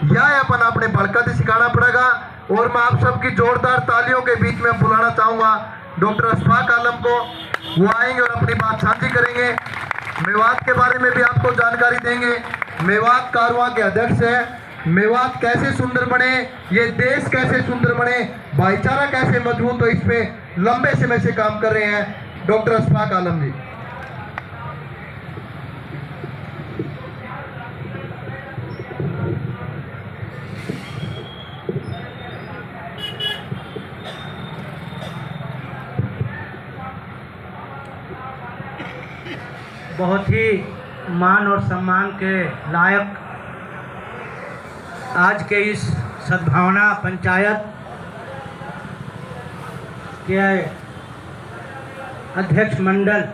यह अपन अपने बड़का से सिखाना पड़ेगा। और मैं आप सबकी जोरदार तालियों के बीच में बुलाना चाहूँगा डॉक्टर अशफाक आलम को। वो आएंगे और अपनी बात साझी करेंगे, मेवात के बारे में भी आपको जानकारी देंगे। मेवात कारवां के अध्यक्ष हैं। मेवात कैसे सुंदर बने, ये देश कैसे सुंदर बने, भाईचारा कैसे मजबूत हो, इस पे लंबे समय से काम कर रहे हैं डॉक्टर अशफाक आलम जी। बहुत ही मान और सम्मान के लायक आज के इस सद्भावना पंचायत के अध्यक्ष मंडल,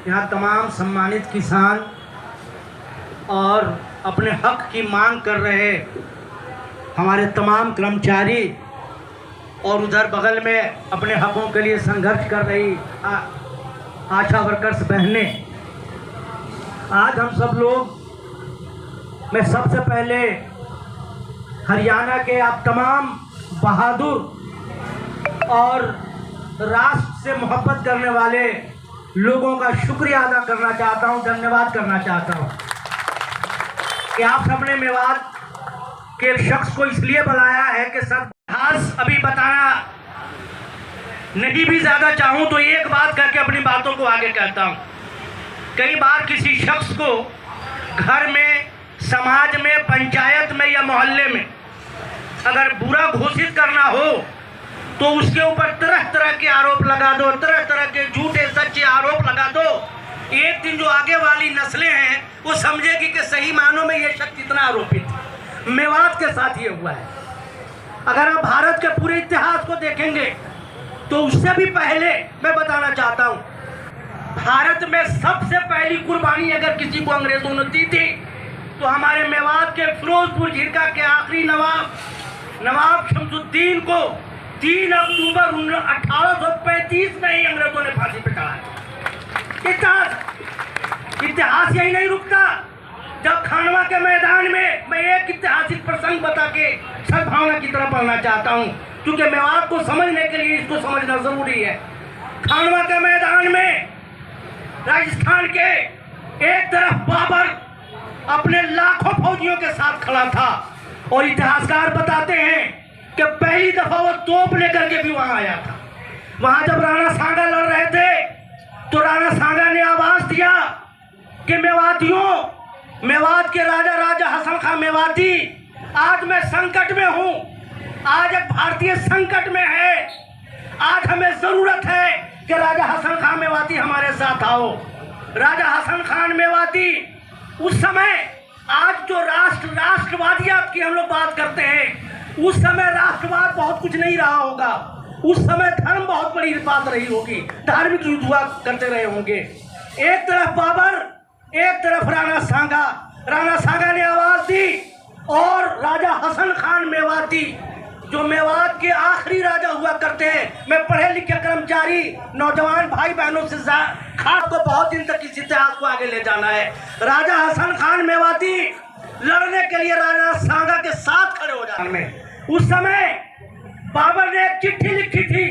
यहाँ तमाम सम्मानित किसान और अपने हक की मांग कर रहे हमारे तमाम कर्मचारी और उधर बगल में अपने हकों के लिए संघर्ष कर रही आशा वर्कर्स बहनें, आज हम सब लोग, मैं सबसे पहले हरियाणा के आप तमाम बहादुर और राष्ट्र से मोहब्बत करने वाले लोगों का शुक्रिया अदा करना चाहता हूं, धन्यवाद करना चाहता हूं कि आप सबने मेवात के शख्स को इसलिए बुलाया है कि सब इतिहास अभी बताना नहीं भी ज़्यादा चाहूँ तो एक बात करके अपनी बातों को आगे कहता हूँ। कई बार किसी शख्स को घर में, समाज में, पंचायत में या मोहल्ले में अगर बुरा घोषित करना हो तो उसके ऊपर तरह तरह के आरोप लगा दो, तरह तरह के झूठे सच्चे आरोप लगा दो। एक दिन जो आगे वाली नस्लें हैं वो समझेगी कि सही मानों में ये शख्स इतना आरोपित है। मेवात के साथ ये हुआ है। अगर आप भारत के पूरे इतिहास को देखेंगे तो उससे भी पहले मैं बताना चाहता हूं, भारत में सबसे पहली कुर्बानी अगर किसी को अंग्रेजों ने दी थी तो हमारे मेवात के फिरोजपुर झिरका के आखिरी नवाब शमसुद्दीन को 3 अक्टूबर 1835 में ही अंग्रेजों ने फांसी पे चढ़ाया। इतिहास यही नहीं रुकता। जब खानवा के मैदान में मैं एक ऐतिहासिक प्रसंग बता के सद्भावना की तरफ बढ़ना चाहता हूं, क्योंकि मेवात को समझने के लिए इसको समझना जरूरी है। खानवा के मैदान में राजस्थान के एक तरफ बाबर अपने लाखों फौजियों के साथ खड़ा था और इतिहासकार बताते हैं कि पहली दफा वो तोप लेकर के भी वहां आया था। वहां जब राणा सांगा लड़ रहे थे तो राणा सांगा ने आवाज दिया कि मेवातियों, मेवात के राजा हसन खां मेवाती, आज मैं संकट में हूं, आज एक भारतीय संकट में है, आज हमें जरूरत है कि राजा हसन खान मेवाती हमारे साथ आओ। राजा हसन खान मेवाती उस समय, आज जो राष्ट्रवादियत की हम लोग बात करते हैं, उस समय राष्ट्रवाद बहुत कुछ नहीं रहा होगा। उस समय धर्म बहुत बड़ी बात रही होगी, धार्मिक युद्ध हुआ करते रहे होंगे। एक तरफ बाबर, एक तरफ राणा सांगा ने आवाज दी और राजा हसन खान मेवाती, जो मेवात के आखिरी राजा हुआ करते हैं, मैं पढ़े लिखे कर्मचारी नौजवान भाई बहनों से खास को बहुत दिन तक इस इतिहास को आगे ले जाना है। राजा हसन खान मेवाती लड़ने के लिए राजा सांगा के साथ खड़े हो जाने में, उस समय बाबर ने एक चिट्ठी लिखी थी।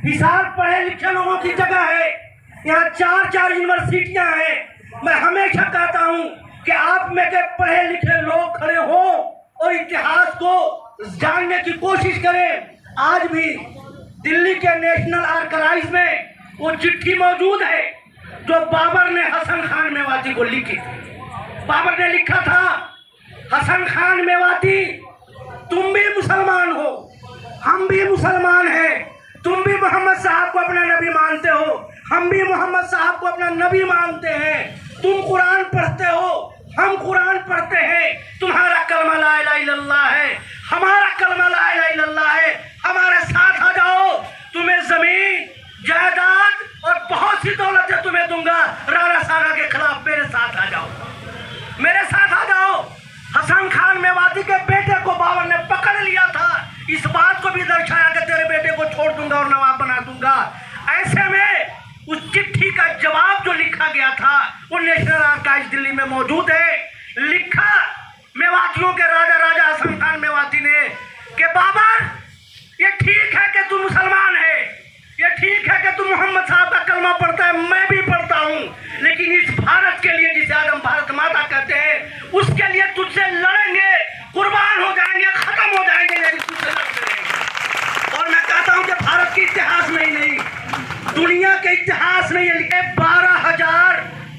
हिसार पढ़े लिखे लोगों की जगह है, यहाँ 4 यूनिवर्सिटियां हैं। मैं हमेशा कहता हूँ कि आप में के पढ़े लिखे लोग खड़े हो और इतिहास को जानने की कोशिश करें। आज भी दिल्ली के नेशनल आर्काइव्स में वो चिट्ठी मौजूद है जो बाबर ने हसन खान मेवाती को लिखी थी। बाबर ने लिखा था, हसन खान मेवाती, तुम भी मुसलमान हो, हम भी मुसलमान हैं, तुम भी मोहम्मद साहब को अपना नबी मानते हो, हम भी मोहम्मद साहब को अपना नबी मानते हैं। तुम कुरान पढ़ते हो, हम कुरान पढ़ते हैं। तुम्हारा कलमा ला इलाहा इल्लल्लाह है, हमारा कलमा ला इलाहा इल्लल्लाह है। हमारे साथ आ जाओ, तुम्हें जमीन जायदाद और बहुत सी दौलतें तुम्हें दूंगा। राणा सांगा के खिलाफ मेरे साथ आ जाओ, मेरे साथ आ जाओ। हसन खान मेवाती के बेटे को बाबर ने पकड़ लिया था, इस बात को भी दर्शाया कि तेरे बेटे को छोड़ दूंगा और नवाब बना दूंगा। ऐसे में उस चिट्ठी का जवाब जो लिखा गया था वो नेशनल आर्काइव्स दिल्ली में मौजूद है। लिखा मेवातियों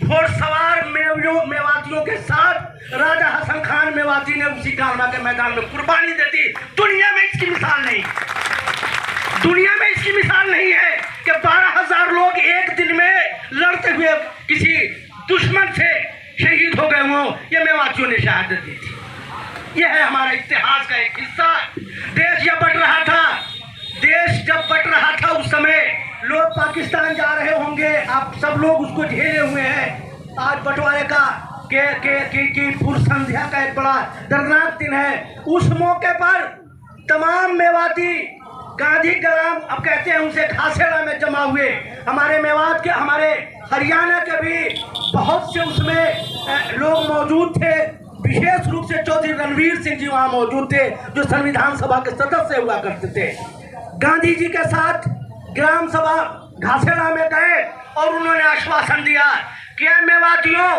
घोड़सवार मेवातियों के साथ राजा हसन खान मेवाती ने उसी कालवा के मैदान में कुर्बानी दे दी। दुनिया में इसकी मिसाल नहीं, दुनिया में इसकी मिसाल नहीं है कि 12,000 लोग एक दिन में लड़ते हुए किसी दुश्मन से शहीद हो गए हों। ये मेवातियों ने शहादत दी थी। यह है हमारा इतिहास का एक हिस्सा। देश जब बट रहा था, देश जब बट रहा था, उस समय लोग पाकिस्तान जा रहे होंगे, आप सब लोग उसको झेले हुए हैं। आज बंटवारे का की पूर्व संध्या का एक बड़ा दर्दनाक दिन है। उस मौके पर तमाम मेवाती गांधी ग्राम अब कहते हैं उनसे घासेड़ा में जमा हुए। हमारे मेवात के, हमारे हरियाणा के भी बहुत से उसमें लोग मौजूद थे। विशेष रूप से चौधरी रणवीर सिंह जी वहाँ मौजूद थे, जो संविधान सभा के सदस्य हुआ करते थे। गांधी जी के साथ ग्राम सभा घासेड़ा में गए और उन्होंने आश्वासन दिया कि मेवातियों,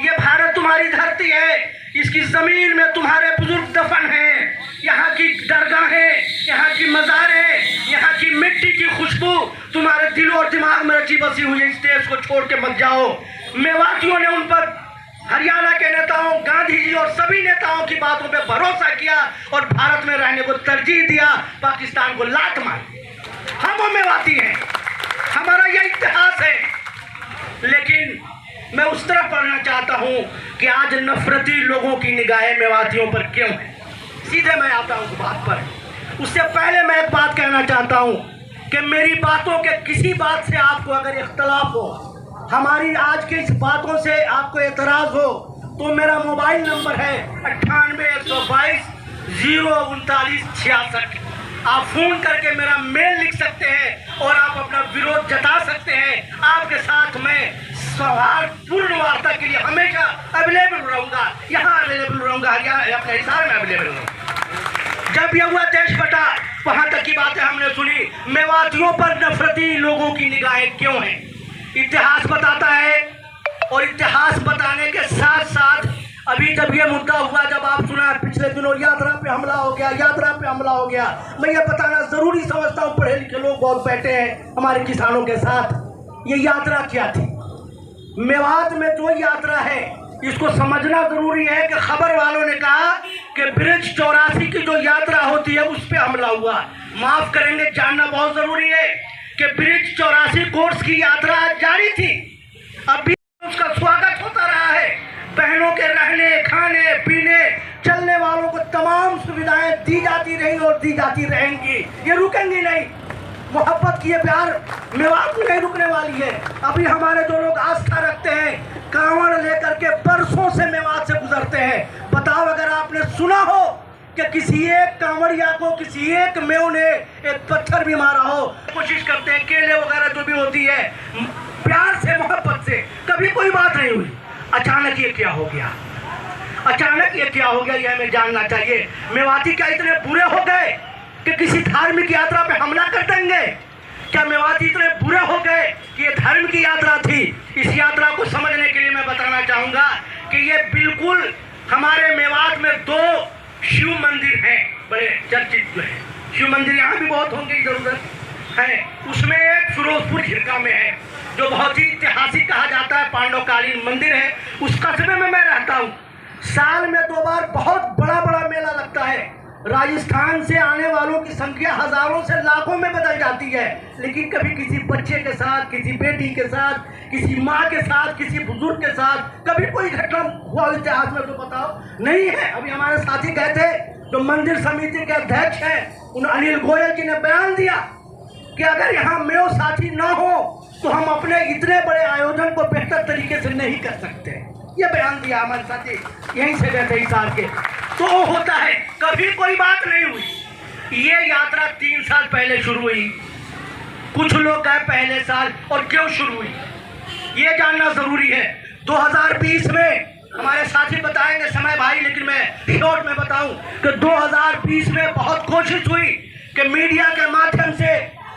ये भारत तुम्हारी धरती है, इसकी जमीन में तुम्हारे बुजुर्ग दफन हैं, यहाँ की दरगाहें, यहाँ की मज़ारें, यहाँ की मिट्टी की खुशबू तुम्हारे दिल और दिमाग में रची बसी हुई है। इस देश को छोड़ के मत जाओ। मेवातियों ने उन पर, हरियाणा के नेताओं, गांधी जी और सभी नेताओं की बातों पे भरोसा किया और भारत में रहने को तरजीह दिया, पाकिस्तान को लात मारी। हम वो मेवाती हैं, हमारा यह इतिहास है। लेकिन मैं उस तरफ पढ़ना चाहता हूँ कि आज नफरती लोगों की निगाहें मेवातियों पर क्यों है। सीधे मैं आता हूँ उस बात पर। उससे पहले मैं एक बात कहना चाहता हूँ कि मेरी बातों के किसी बात से आपको अगर इख्तलाफ हो, हमारी आज की इस बातों से आपको एतराज़ हो, तो मेरा मोबाइल नंबर है 98 122 039 66। आप फ़ोन करके मेरा मेल लिख सकते हैं और आप अपना विरोध जता सकते हैं। आपके साथ मैं सौहार्दपूर्ण वार्ता के लिए हमेशा अवेलेबल रहूँगा, यहाँ अवेलेबल रहूँगा, हरियाणा अपने हिसाब में अवेलेबल रहूँगा। जब यह हुआ देश बटा, वहाँ तक की बातें हमने सुनी। मेवातियों पर नफरती लोगों की निगाहें क्यों हैं? इतिहास बताता है, और इतिहास बताने के साथ साथ अभी जब ये मुद्दा हुआ, जब आप सुना पिछले दिनों यात्रा पे हमला हो गया, यात्रा पे हमला हो गया, मैं ये बताना ज़रूरी समझता हूँ, पढ़े लिखे लोग बहुत बैठे हैं हमारे किसानों के साथ। ये यात्रा क्या थी? मेवात में जो यात्रा है, इसको समझना ज़रूरी है कि खबर वालों ने कहा कि ब्रिज 84 की जो यात्रा होती है उस पर हमला हुआ। माफ़ करेंगे, जानना बहुत ज़रूरी है कि ब्रिज 84 कोर्स की यात्रा जारी थी, अभी उसका स्वागत होता रहा है। बहनों के रहने, खाने, पीने, चलने वालों को तमाम सुविधाएं दी जाती रही और दी जाती रहेंगी, ये रुकेंगी नहीं। मोहब्बत की ये प्यार मेवात में नहीं रुकने वाली है। अभी हमारे जो लोग आस्था रखते हैं, कांवड़ लेकर के बरसों से मेवात से गुजरते हैं, बताओ अगर आपने सुना हो कि किसी एक कांवड़िया को किसी एक मेव ने एक पत्थर भी मारा हो? कोशिश करते हैं, केले वगैरह जो भी होती है, प्यार से, मोहब्बत से, कभी कोई बात नहीं हुई। अचानक ये क्या हो गया? अचानक ये क्या हो गया, ये हमें जानना चाहिए। मेवाती क्या इतने बुरे हो गए कि किसी धार्मिक यात्रा पे हमला कर देंगे? क्या मेवाती इतने बुरे हो गए कि ये धर्म की यात्रा थी? इस यात्रा को समझने के लिए मैं बताना चाहूँगा कि ये बिल्कुल हमारे मेवात में 2 शिव मंदिर हैं, बड़े चर्चित जो है। शिव मंदिर यहाँ भी बहुत होंगे, जरूरत है। उसमें एक फिरोजपुर झिरका में है, जो बहुत ही ऐतिहासिक कहा जाता है, पांडवकालीन मंदिर है। उस कस्बे में मैं रहता हूँ। साल में 2 बार बहुत बड़ा मेला लगता है। राजस्थान से आने वालों की संख्या हजारों से लाखों में बदल जाती है, लेकिन कभी किसी बच्चे के साथ, किसी बेटी के साथ, किसी माँ के साथ, किसी बुजुर्ग के साथ कभी कोई घटना हुआ इतिहास में तो बताओ नहीं है। अभी हमारे साथी गए थे, जो मंदिर समिति के अध्यक्ष हैं, उन अनिल गोयल जी ने बयान दिया कि अगर यहाँ मेरे साथी ना हो तो हम अपने इतने बड़े आयोजन को बेहतर तरीके से नहीं कर सकते। ये बयान दिया हमारे साथी, यहीं से गए थे हिसार के। तो होता है, कभी कोई बात नहीं हुई। ये यात्रा 3 साल पहले शुरू हुई, कुछ लोग गए पहले साल, और क्यों शुरू हुई ये जानना जरूरी है। 2020 में हमारे साथी बताएंगे समय भाई, लेकिन मैं शॉर्ट में बताऊं कि 2020 में बहुत कोशिश हुई कि मीडिया के माध्यम से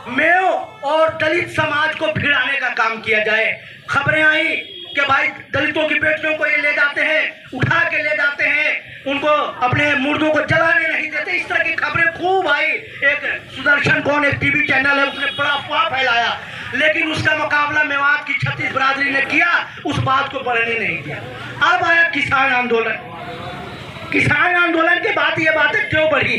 मेव और दलित समाज को भिड़ाने का काम किया जाए। खबरें आई कि भाई दलितों की बेटियों को ये ले जाते हैं, उठा के ले जाते हैं, उनको अपने मुर्दों को जलाने नहीं देते। इस तरह की खबरें खूब आई। एक सुदर्शन कौन, एक टीवी चैनल है, उसने बड़ा अफवाह फैलाया, लेकिन उसका मुकाबला मेवात की 36 बरादरी ने किया। उस बात को बढ़ने नहीं दिया। अब आया किसान आंदोलन। किसान आंदोलन के बाद ये बातें क्यों बढ़ी?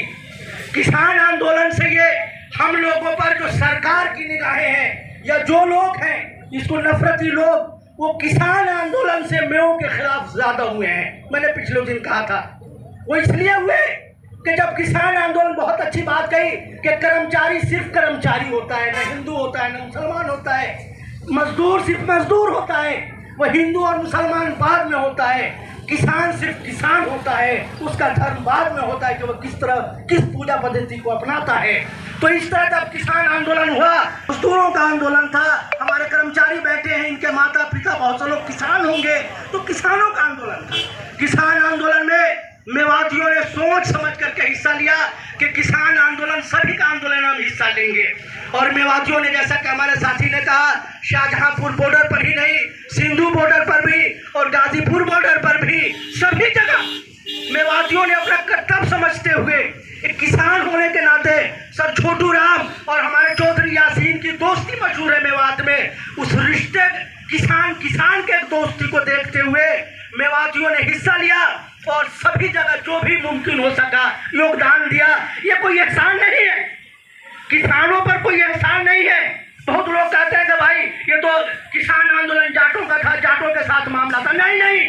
किसान आंदोलन से ये हम लोगों पर जो सरकार की निगाहें हैं या जो लोग हैं इसको नफरती लोग, वो किसान आंदोलन से मेयों के खिलाफ ज्यादा हुए हैं। मैंने पिछले दिन कहा था वो इसलिए हुए कि जब किसान आंदोलन, बहुत अच्छी बात कही कि कर्मचारी सिर्फ कर्मचारी होता है, न हिंदू होता है न मुसलमान होता है, मजदूर सिर्फ मजदूर होता है, वह हिंदू और मुसलमान बाद में होता है, किसान सिर्फ किसान होता है, उसका धर्म बाद में होता है कि वह किस पूजा पद्धति को अपनाता है। तो इस तरह जब किसान आंदोलन हुआ, मजदूरों का आंदोलन था, हमारे कर्मचारी बैठे हैं, इनके माता पिता बहुत से लोग किसान होंगे, तो किसानों का आंदोलन था। किसान आंदोलन में मेवातियों ने सोच समझ करके हिस्सा लिया कि किसान आंदोलन सभी का आंदोलन हम हिस्सा लेंगे। और मेवातियों ने, जैसा कि हमारे साथी ने कहा, शाहजहांपुर बॉर्डर पर ही नहीं, सिंधु बॉर्डर पर भी और गाजीपुर बॉर्डर पर भी सभी जगह मेवातियों ने अपना कर्तव्य समझते हुए एक किसान होने के नाते, सर छोटू राम और हमारे चौधरी यासीन की दोस्ती मशहूर है मेवात में, उस रिश्ते किसान के दोस्ती को देखते हुए मेवातियों ने हिस्सा लिया और सभी जगह जो भी मुमकिन हो सका योगदान दिया। ये कोई एहसान नहीं है, किसानों पर कोई एहसान नहीं है। बहुत लोग कहते हैं कि भाई ये तो किसान आंदोलन जाटों का था, जाटों के साथ मामला था। नहीं,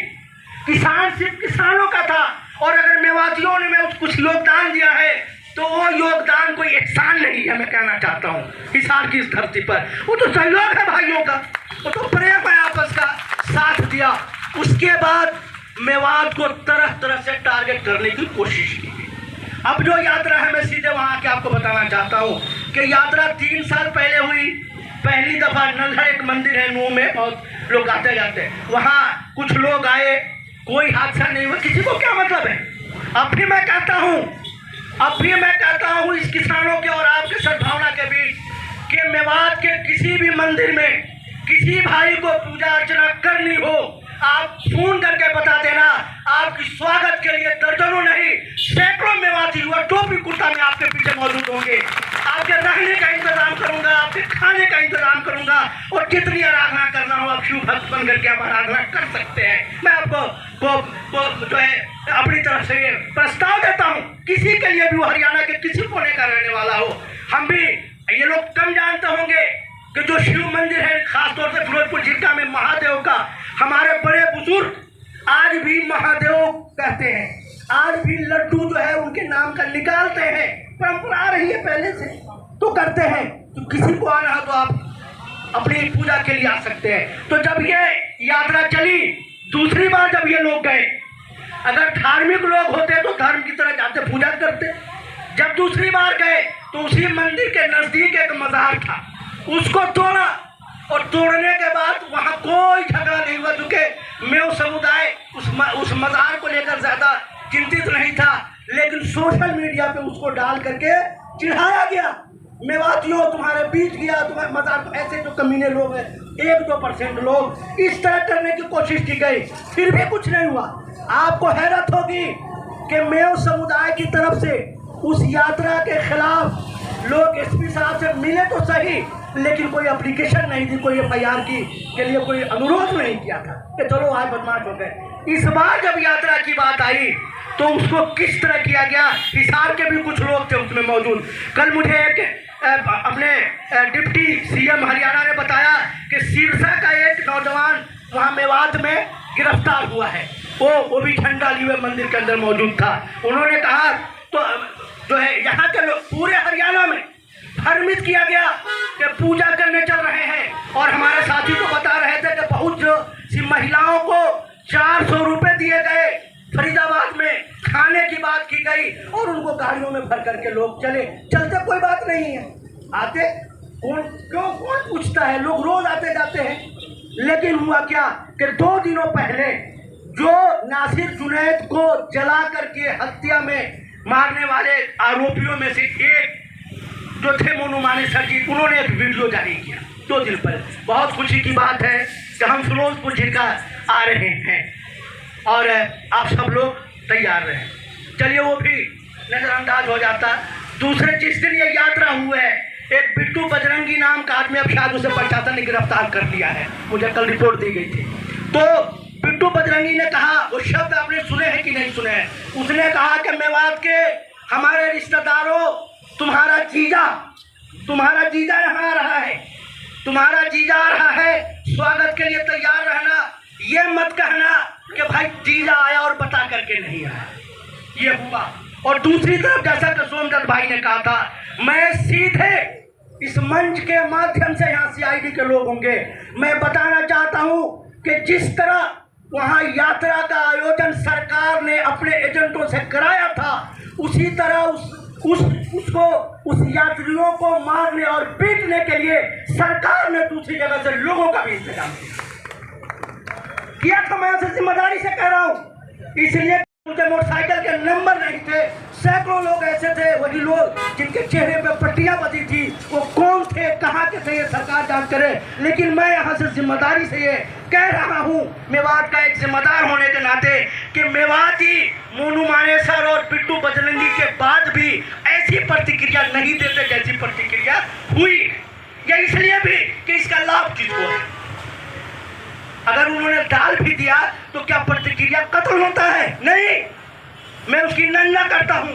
किसान सिर्फ किसानों का था। और अगर मेवातियों ने कुछ योगदान दिया है तो वो योगदान कोई एहसान नहीं है, मैं कहना चाहता हूँ। हिसार की इस धरती पर वो तो सहयोग है भाइयों का, वो तो प्रेम है आपस का, साथ दिया। उसके बाद मेवात को तरह तरह से टारगेट करने की कोशिश की। अब जो यात्रा है, मैं सीधे वहां के आपको बताना चाहता हूं कि यात्रा 3 साल पहले हुई। पहली दफा नलहर एक मंदिर है नूह में, बहुत लोग आते जाते हैं, वहां कुछ लोग आए, कोई हादसा नहीं हुआ, किसी को क्या मतलब है। अब भी मैं कहता हूं इस किसानों के और आपके सद्भावना के बीच कि मेवात के किसी भी मंदिर में किसी भाई को पूजा अर्चना करनी हो, आप फोन करके बता देना, आपकी स्वागत के लिए दर्जनों नहीं सैकड़ों मेवाती हुआ टोपी कुर्ता में आपके पीछे मौजूद होंगे। आपके रहने का इंतजाम करूंगा, आपके खाने का इंतजाम करूंगा, और जितनी आराधना करना हो आप शिव भक्त बन करके आप आराधना कर सकते हैं। मैं आपको जो है अपनी तरफ से ये प्रस्ताव देता हूँ, किसी के लिए भी वो हरियाणा के किसी कोने का रहने वाला हो, हम भी, ये लोग कम जानते होंगे कि जो शिव मंदिर है खासतौर से फिरोजपुर जिला में महादेव का, हमारे बड़े बुजुर्ग आज भी महादेव कहते हैं, आज भी लड्डू जो है उनके नाम का निकालते हैं, परंपरा आ रही है पहले से, तो करते हैं। तो किसी को आना हो तो आप अपनी पूजा के लिए आ सकते हैं। तो जब ये यात्रा चली, दूसरी बार जब ये लोग गए, अगर धार्मिक लोग होते तो धर्म की तरह जाते, पूजा करते। जब दूसरी बार गए तो उसी मंदिर के नजदीक एक मजार था, उसको तोड़ा, और तोड़ने के बाद वहां कोई झगड़ा नहीं हुआ, क्योंकि मेव समुदाय उस मजार को लेकर ज्यादा चिंतित नहीं था। लेकिन सोशल मीडिया पे उसको डाल करके चिढ़ाया गया, मेवातियों तुम्हारे बीच गया, तुम्हारे मजार को, ऐसे जो कमीने लोग हैं 1-2% लोग, इस तरह करने की कोशिश की गई, फिर भी कुछ नहीं हुआ। आपको हैरत होगी कि मेव समुदाय की तरफ से उस यात्रा के खिलाफ लोग एसपी साहब से मिले तो सही, लेकिन कोई एप्लीकेशन नहीं दी, कोई FIR के लिए कोई अनुरोध नहीं किया था कि चलो आज बदमाश हो गए। इस बार जब यात्रा की बात आई तो उसको किस तरह किया गया, हिसार के भी कुछ लोग थे उसमें मौजूद। कल मुझे एक अपने डिप्टी CM हरियाणा ने बताया कि सिरसा का एक नौजवान वहाँ मेवात में गिरफ्तार हुआ है, वो भी झंडा लिए हुए मंदिर के अंदर मौजूद था। उन्होंने कहा तो जो है यहाँ के लोग पूरे हरियाणा में भ्रमित किया गया कि पूजा करने चल रहे हैं, और हमारे साथी को बता रहे थे कि बहुत सी महिलाओं को 400 रुपये दिए गए, फरीदाबाद में खाने की बात की गई, और उनको गाड़ियों में भर करके लोग चलते कोई बात नहीं है, आते कौन पूछता है, लोग रोज आते जाते हैं। लेकिन हुआ क्या कि 2 दिनों पहले जो नासिर जुनैद को जला करके हत्या में मारने वाले आरोपियों में से एक जो थे मोनू मानेसर जी, उन्होंने एक वीडियो जारी किया 2 दिन पहले। बहुत खुशी की बात है कि हम फिरोजपुर जिला आ रहे हैं और आप सब लोग तैयार रहे। चलिए वो भी नजरअंदाज हो जाता। दूसरे जिस दिन ये यात्रा हुई है, एक बिट्टू बजरंगी नाम का आदमी, अब शायद उसे प्रशासन ने गिरफ्तार कर लिया है, मुझे कल रिपोर्ट दी गई थी। तो बिट्टू बजरंगी ने कहा, वो शब्द आपने सुने हैं कि नहीं सुने हैं, उसने कहा कि मेवात के हमारे रिश्तेदारों, तुम्हारा जीजा यहाँ आ रहा है, तुम्हारा जीजा आ रहा है, स्वागत के लिए तैयार रहना। ये मत कहना कि भाई जीजा आया और बता करके नहीं आया। ये हुआ। और दूसरी तरफ जैसा कि सोमदत्त भाई ने कहा था, मैं सीधे इस मंच के माध्यम से यहाँ CID के लोग होंगे, मैं बताना चाहता हूँ कि जिस तरह वहाँ यात्रा का आयोजन सरकार ने अपने एजेंटों से कराया था, उसी तरह उस यात्रियों को मारने और पीटने के लिए सरकार ने दूसरी जगह से लोगों का भी इंतजाम किया था। मैं ऐसे जिम्मेदारी से कह रहा हूँ, इसलिए मुझे मोटरसाइकिल के नंबर नहीं थे, सैकड़ों लोग ऐसे थे, वही लोग जिनके चेहरे पे पट्टियां बंधी थी, वो कौन थे, कहाँ के थे, ये सरकार जांच करे। लेकिन मैं यहाँ से जिम्मेदारी से ये कह रहा हूँ, मेवात का एक जिम्मेदार होने के नाते, कि मेवाती मोनू मानेसर और बिट्टू बजरंगी के बाद भी ऐसी प्रतिक्रिया नहीं देते जैसी प्रतिक्रिया हुई। या इसलिए भी कि इसका लाभ किसको है। अगर उन्होंने डाल भी दिया तो क्या प्रतिक्रिया कत्ल होता है? नहीं, मैं उसकी निंदा करता हूं।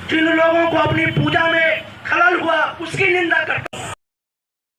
जिन लोगों को अपनी पूजा में खलल हुआ उसकी निंदा करता हूं।